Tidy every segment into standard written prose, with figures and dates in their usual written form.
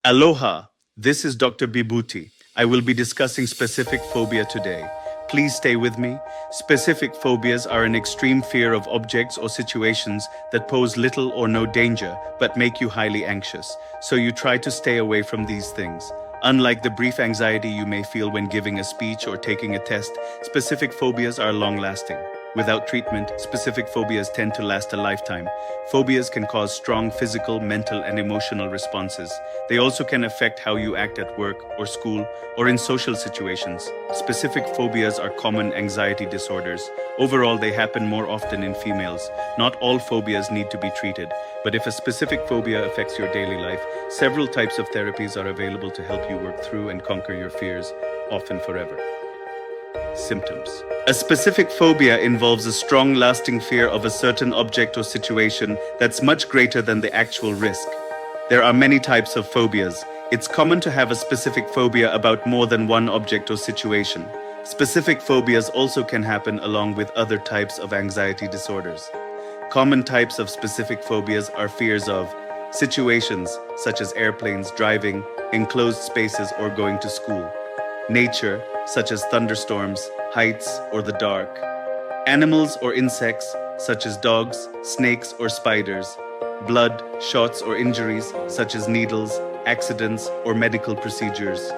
Aloha, this is Dr. Bibuti. I will be discussing specific phobia today. Please stay with me. Specific phobias are an extreme fear of objects or situations that pose little or no danger but make you highly anxious, so you try to stay away from these things. Unlike the brief anxiety you may feel when giving a speech or taking a test, specific phobias are long-lasting. Without treatment, specific phobias tend to last a lifetime. Phobias can cause strong physical, mental, and emotional responses. They also can affect how you act at work or school or in social situations. Specific phobias are common anxiety disorders. Overall, they happen more often in females. Not all phobias need to be treated, but if a specific phobia affects your daily life, several types of therapies are available to help you work through and conquer your fears, often forever. Symptoms. A specific phobia involves a strong, lasting fear of a certain object or situation that's much greater than the actual risk. There are many types of phobias. It's common to have a specific phobia about more than one object or situation. Specific phobias also can happen along with other types of anxiety disorders. Common types of specific phobias are fears of situations such as airplanes, driving, enclosed spaces, or going to school. Nature, such as thunderstorms, heights, or the dark. Animals or insects, such as dogs, snakes, or spiders. Blood, shots, or injuries, such as needles, accidents, or medical procedures.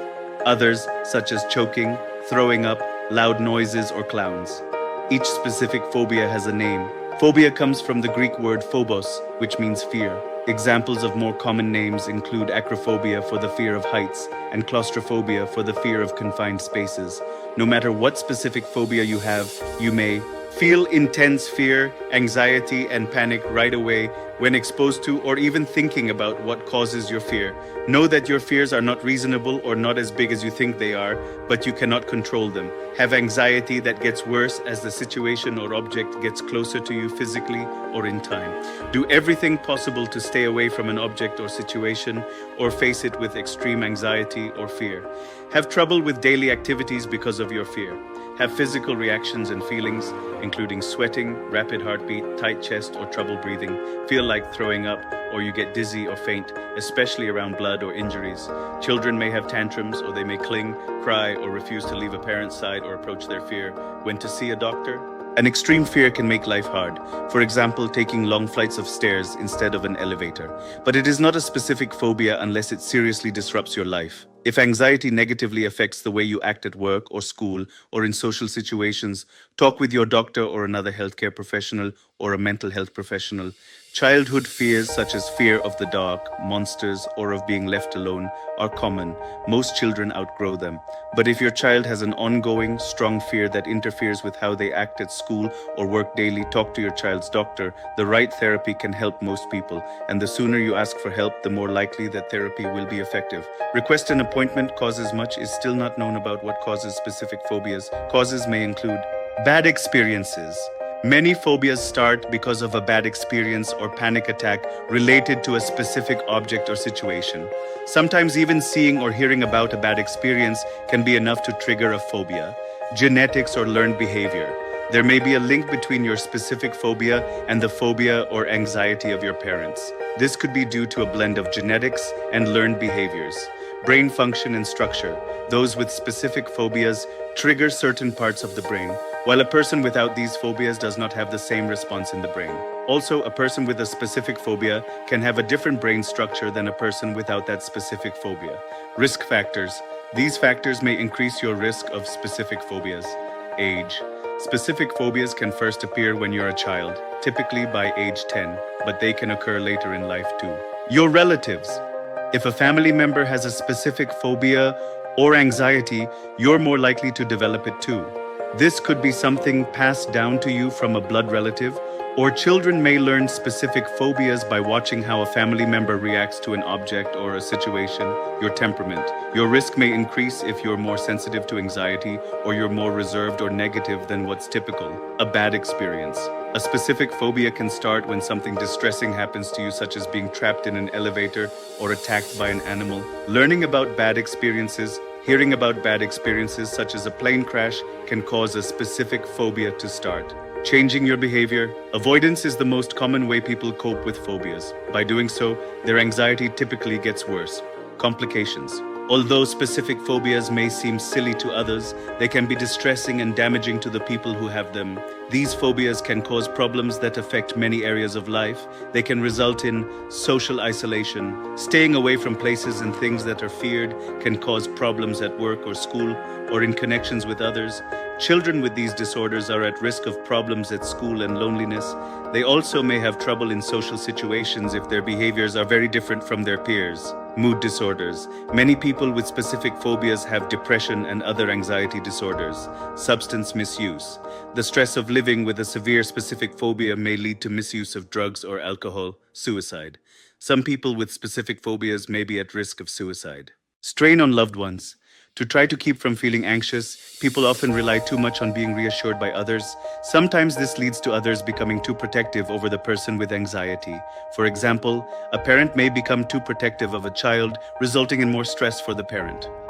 Others, such as choking, throwing up, loud noises, or clowns. Each specific phobia has a name. Phobia comes from the Greek word phobos, which means fear. Examples of more common names include acrophobia for the fear of heights and claustrophobia for the fear of confined spaces. No matter what specific phobia you have, you may feel intense fear, anxiety, and panic right away when exposed to or even thinking about what causes your fear. Know that your fears are not reasonable or not as big as you think they are, but you cannot control them. Have anxiety that gets worse as the situation or object gets closer to you physically or in time. Do everything possible to stay away from an object or situation or face it with extreme anxiety or fear. Have trouble with daily activities because of your fear. Have physical reactions and feelings, including sweating, rapid heartbeat, tight chest, or trouble breathing. Feel like throwing up, or you get dizzy or faint, especially around blood or injuries. Children may have tantrums, or they may cling, cry, or refuse to leave a parent's side or approach their fear. When to see a doctor? An extreme fear can make life hard. For example, taking long flights of stairs instead of an elevator. But it is not a specific phobia unless it seriously disrupts your life. If anxiety negatively affects the way you act at work or school or in social situations, talk with your doctor or another healthcare professional or a mental health professional. Childhood fears such as fear of the dark, monsters, or of being left alone are common. Most children outgrow them. But if your child has an ongoing, strong fear that interferes with how they act at school or work daily, talk to your child's doctor. The right therapy can help most people, and the sooner you ask for help, the more likely that therapy will be effective. Request an appointment. Causes much is still not known about what causes specific phobias. Causes may include bad experiences. Many phobias start because of a bad experience or panic attack related to a specific object or situation. Sometimes even seeing or hearing about a bad experience can be enough to trigger a phobia. Genetics or learned behavior. There may be a link between your specific phobia and the phobia or anxiety of your parents. This could be due to a blend of genetics and learned behaviors. Brain function and structure. Those with specific phobias trigger certain parts of the brain, while a person without these phobias does not have the same response in the brain. Also, a person with a specific phobia can have a different brain structure than a person without that specific phobia. Risk factors. These factors may increase your risk of specific phobias. Age. Specific phobias can first appear when you're a child, typically by age 10, but they can occur later in life too. Your relatives. If a family member has a specific phobia or anxiety, you're more likely to develop it too. This could be something passed down to you from a blood relative, or children may learn specific phobias by watching how a family member reacts to an object or a situation. Your temperament. Your risk may increase if you're more sensitive to anxiety or you're more reserved or negative than what's typical. A bad experience. A specific phobia can start when something distressing happens to you, such as being trapped in an elevator or attacked by an animal. Learning about bad experiences. Hearing about bad experiences, such as a plane crash, can cause a specific phobia to start. Changing your behavior. Avoidance is the most common way people cope with phobias. By doing so, their anxiety typically gets worse. Complications. Although specific phobias may seem silly to others, they can be distressing and damaging to the people who have them. These phobias can cause problems that affect many areas of life. They can result in social isolation. Staying away from places and things that are feared can cause problems at work or school or in connections with others. Children with these disorders are at risk of problems at school and loneliness. They also may have trouble in social situations if their behaviors are very different from their peers. Mood disorders. Many people with specific phobias have depression and other anxiety disorders. Substance misuse. The stress of living with a severe specific phobia may lead to misuse of drugs or alcohol, suicide. Some people with specific phobias may be at risk of suicide. Strain on loved ones. To try to keep from feeling anxious, people often rely too much on being reassured by others. Sometimes this leads to others becoming too protective over the person with anxiety. For example, a parent may become too protective of a child, resulting in more stress for the parent.